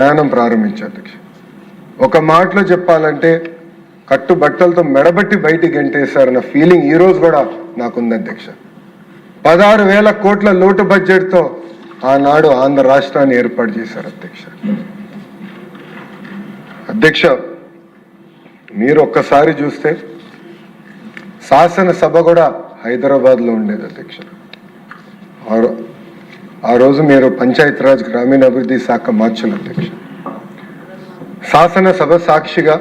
ప్రయాణం ప్రారంభించారు అధ్యక్ష. ఒక మాటలో చెప్పాలంటే కట్టుబట్టలతో మెడబట్టి బయటికి గంటేశారన్న ఫీలింగ్ ఈ రోజు కూడా నాకుంది అధ్యక్ష. 16,000 కోట్ల లోటు బడ్జెట్తో ఆనాడు ఆంధ్ర రాష్ట్రాన్ని ఏర్పాటు చేశారు అధ్యక్ష. అధ్యక్ష, మీరు ఒక్కసారి చూస్తే శాసనసభ కూడా హైదరాబాద్లో ఉండేది అధ్యక్ష. ఆ రోజు మీరు పంచాయతీరాజ్ గ్రామీణాభివృద్ధి శాఖ మార్చులు అధ్యక్ష. శాసనసభ సాక్షిగా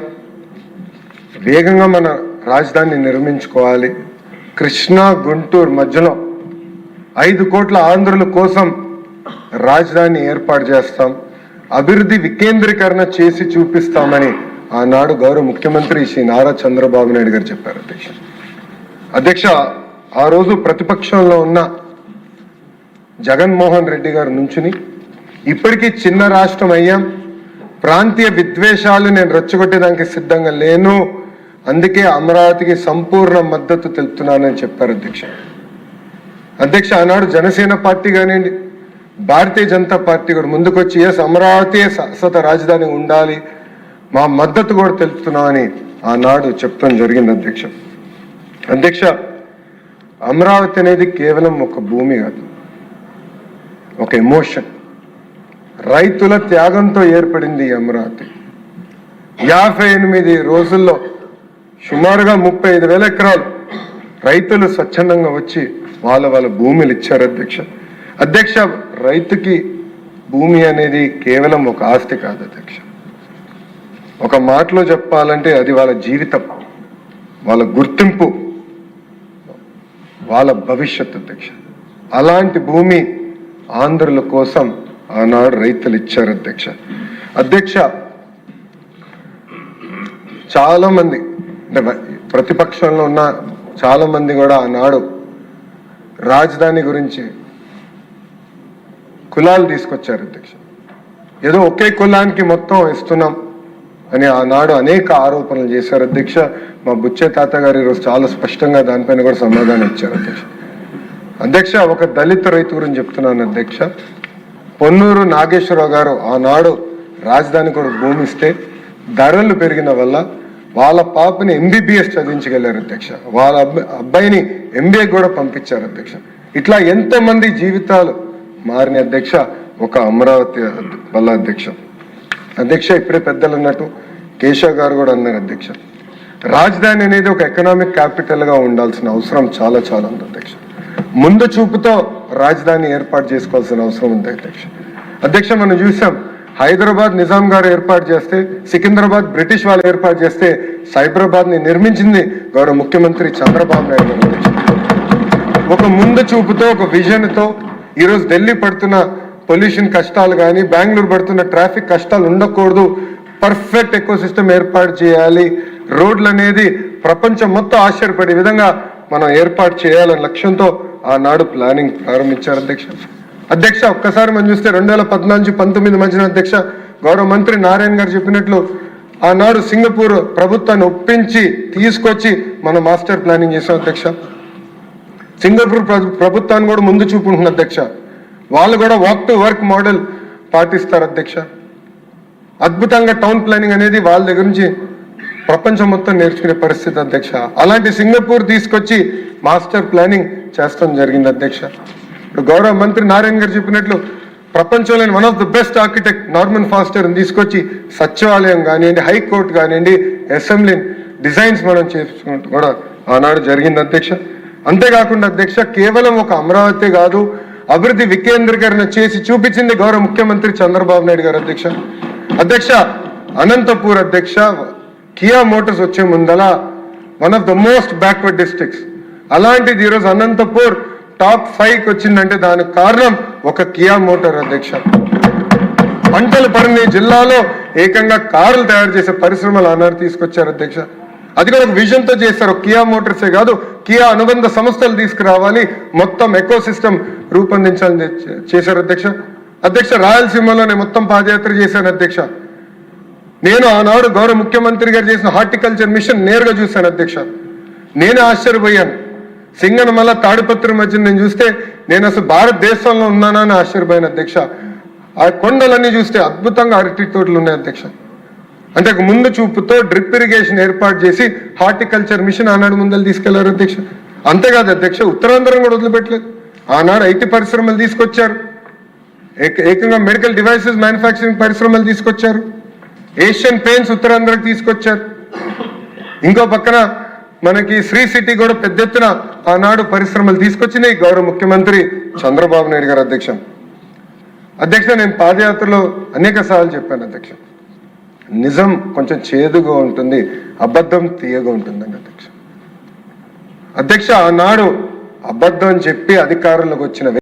వేగంగా మన రాజధానిని నిర్మించుకోవాలి, కృష్ణా గుంటూరు మధ్యలో 5 కోట్ల ఆంధ్రుల కోసం రాజధాని ఏర్పాటు చేస్తాం, అభివృద్ధి వికేంద్రీకరణ చేసి చూపిస్తామని ఆనాడు గౌరవ ముఖ్యమంత్రి శ్రీ నారా చంద్రబాబు నాయుడు గారు చెప్పారు అధ్యక్ష. అధ్యక్ష, ఆ రోజు ప్రతిపక్షంలో ఉన్న జగన్మోహన్ రెడ్డి గారు నుంచుని ఇప్పటికీ చిన్న రాష్ట్రం అయ్యాం, ప్రాంతీయ విద్వేషాలు నేను రెచ్చగొట్టేదానికి సిద్ధంగా లేను, అందుకే అమరావతికి సంపూర్ణ మద్దతు తెలుపుతున్నానని చెప్పారు అధ్యక్ష. అధ్యక్ష, ఆనాడు జనసేన పార్టీ కానివ్వండి, భారతీయ జనతా పార్టీ కూడా ముందుకొచ్చి ఎస్ అమరావతి శాశ్వత రాజధాని ఉండాలి, మా మద్దతు కూడా తెలుపుతున్నామని ఆనాడు చెప్పడం జరిగింది అధ్యక్ష. అధ్యక్ష, అమరావతి అనేది కేవలం ఒక భూమి కాదు, ఒక ఎమోషన్. రైతుల త్యాగంతో ఏర్పడింది ఈ అమరావతి. 58 రోజుల్లో సుమారుగా 35,000 ఎకరాలు రైతులు స్వచ్ఛందంగా వచ్చి వాళ్ళ భూములు ఇచ్చారు అధ్యక్ష. అధ్యక్ష, రైతుకి భూమి అనేది కేవలం ఒక ఆస్తి కాదు అధ్యక్ష. ఒక మాటలో చెప్పాలంటే అది వాళ్ళ జీవితం, వాళ్ళ గుర్తింపు, వాళ్ళ భవిష్యత్తు అధ్యక్ష. అలాంటి భూమి ఆంధ్రుల కోసం ఆనాడు రైతులు ఇచ్చారు అధ్యక్ష. అధ్యక్ష, చాలా మంది అంటే ప్రతిపక్షంలో ఉన్న చాలా మంది కూడా ఆనాడు రాజధాని గురించి కులాలు తీసుకొచ్చారు అధ్యక్ష. ఏదో ఒకే కులానికి మొత్తం ఇస్తున్నాం అని ఆనాడు అనేక ఆరోపణలు చేశారు అధ్యక్ష. మా బుచ్చే తాత గారు ఈరోజు చాలా స్పష్టంగా దానిపైన కూడా సమాధానం ఇచ్చారు అధ్యక్ష. అధ్యక్ష, ఒక దళిత రైతు గురించి చెప్తున్నాను అధ్యక్ష. పొన్నూరు నాగేశ్వరరావు గారు ఆనాడు రాజధాని కూడా భూమి ఇస్తే ధరలు పెరిగిన వల్ల వాళ్ళ పాపని MBBS చదివించగలిగారు అధ్యక్ష. వాళ్ళ అబ్బాయిని MBA కూడా పంపించారు అధ్యక్ష. ఇట్లా ఎంతమంది జీవితాలు మారిన అధ్యక్ష ఒక అమరావతి వల్ల అధ్యక్ష. అధ్యక్ష, ఇప్పుడే పెద్దలు అన్నట్టు కేశవ్ గారు కూడా అన్నారు అధ్యక్ష, రాజధాని అనేది ఒక ఎకనామిక్ క్యాపిటల్గా ఉండాల్సిన అవసరం చాలా చాలా ఉంది అధ్యక్ష. ముందు చూపుతో రాజధాని ఏర్పాటు చేసుకోవాల్సిన అవసరం ఉంది అధ్యక్ష. అధ్యక్ష, మనం చూసాం హైదరాబాద్ నిజాం గారు ఏర్పాటు చేస్తే, సికింద్రాబాద్ బ్రిటిష్ వాళ్ళు ఏర్పాటు చేస్తే, సైబరాబాద్ని నిర్మించింది గౌరవ ముఖ్యమంత్రి చంద్రబాబు నాయుడు గారు అధ్యక్ష. ఒక ముందు చూపుతో, ఒక విజన్తో ఈరోజు ఢిల్లీ పడుతున్న పొల్యూషన్ కష్టాలు కానీ, బెంగళూరు పడుతున్న ట్రాఫిక్ కష్టాలు ఉండకూడదు, పర్ఫెక్ట్ ఎకోసిస్టమ్ ఏర్పాటు చేయాలి, రోడ్లు అనేది ప్రపంచం మొత్తం ఆశ్చర్యపడే విధంగా మనం ఏర్పాటు చేయాలనే లక్ష్యంతో ఆనాడు ప్లానింగ్ ప్రారంభించారు అధ్యక్ష. అధ్యక్ష, ఒక్కసారి మనం చూస్తే 2014 నుంచి 19 మధ్యన అధ్యక్ష గౌరవ మంత్రి నారాయణ గారు చెప్పినట్లు ఆనాడు సింగపూర్ ప్రభుత్వాన్ని ఒప్పించి తీసుకొచ్చి మనం మాస్టర్ ప్లానింగ్ చేసాం అధ్యక్ష. సింగపూర్ ప్రభుత్వాన్ని కూడా ముందు చూపుకుంటున్న అధ్యక్ష. వాళ్ళు కూడా వాక్ టు వర్క్ మోడల్ పాటిస్తారు అధ్యక్ష. అద్భుతంగా టౌన్ ప్లానింగ్ అనేది వాళ్ళ దగ్గర నుంచి ప్రపంచం మొత్తం నేర్చుకునే పరిస్థితి అధ్యక్ష. అలాంటి సింగపూర్ తీసుకొచ్చి మాస్టర్ ప్లానింగ్ చేస్తాం జరిగింది అధ్యక్ష. ఇప్పుడు గౌరవ మంత్రి నారాయణ గారు చెప్పినట్లు ప్రపంచంలోని one of the best architect Norman ఫాస్టర్ని తీసుకొచ్చి సచివాలయం కానివ్వండి, హైకోర్టు కానివ్వండి, అసెంబ్లీ డిజైన్స్ మనం చేసుకుంటూ కూడా ఆనాడు జరిగింది అధ్యక్ష. అంతేకాకుండా అధ్యక్ష, కేవలం ఒక అమరావతి కాదు, అభివృద్ధి వికేంద్రీకరణ చేసి చూపించింది గౌరవ ముఖ్యమంత్రి చంద్రబాబు నాయుడు గారు అధ్యక్ష. అధ్యక్ష, అనంతపూర్ అధ్యక్ష కియా మోటార్స్ వచ్చే ముందల one of the most backward districts, అలాంటిది ఈరోజు అనంతపూర్ టాప్ 5కి వచ్చిందంటే దానికి కారణం ఒక కియా మోటార్ అధ్యక్ష. పంటల పరిణి జిల్లాలో ఏకంగా కార్లు తయారు చేసే పరిశ్రమలు ఆనాడు తీసుకొచ్చారు అధ్యక్ష. అది కూడా ఒక విజన్తో చేస్తారు. కియా మోటార్సే కాదు, కియా అనుబంధ సంస్థలు తీసుకురావాలి, మొత్తం ఎకోసిస్టమ్ రూపొందించాలని చేశారు అధ్యక్ష. అధ్యక్ష, రాయలసీమలోనే మొత్తం పాదయాత్ర చేశాను అధ్యక్ష. నేను ఆనాడు గౌరవ ముఖ్యమంత్రి గారు చేసిన హార్టికల్చర్ మిషన్ నేరుగా చూశాను అధ్యక్ష. నేనే ఆశ్చర్యపోయాను. సింగనమల తాడిపత్రి మధ్య నేను చూస్తే నేను అసలు భారతదేశంలో ఉన్నానా అని ఆశ్చర్యపోయాను అధ్యక్ష. ఆ కొండలన్నీ చూస్తే అద్భుతంగా అరటి తోటలు ఉన్నాయి అధ్యక్ష. అంటే ముందు చూపుతో డ్రిప్ ఇరిగేషన్ ఏర్పాటు చేసి హార్టికల్చర్ మిషన్ ఆనాడు ముందలు తీసుకెళ్లారు అధ్యక్ష. అంతేకాదు అధ్యక్ష, ఉత్తరాంధ్రం కూడా వదిలిపెట్టలేదు. ఆనాడు ఐటీ పరిశ్రమలు తీసుకొచ్చారు, ఏకంగా మెడికల్ డివైసెస్ మ్యానుఫ్యాక్చరింగ్ పరిశ్రమలు తీసుకొచ్చారు, ఏషియన్ పెయింట్స్ ఉత్తరాంధ్రకి తీసుకొచ్చారు. ఇంకో పక్కన మనకి శ్రీ సిటీ కూడా పెద్ద ఎత్తున ఆనాడు పరిశ్రమలు తీసుకొచ్చినాయి గౌరవ ముఖ్యమంత్రి చంద్రబాబు నాయుడు గారు అధ్యక్ష. నేను పాదయాత్రలో అనేక సార్లు చెప్పాను అధ్యక్ష, నిజం కొంచెం చేదుగా ఉంటుంది, అబద్ధం తీయగా ఉంటుందని అధ్యక్ష. ఆనాడు అబద్ధం చెప్పి అధికారంలోకి వచ్చిన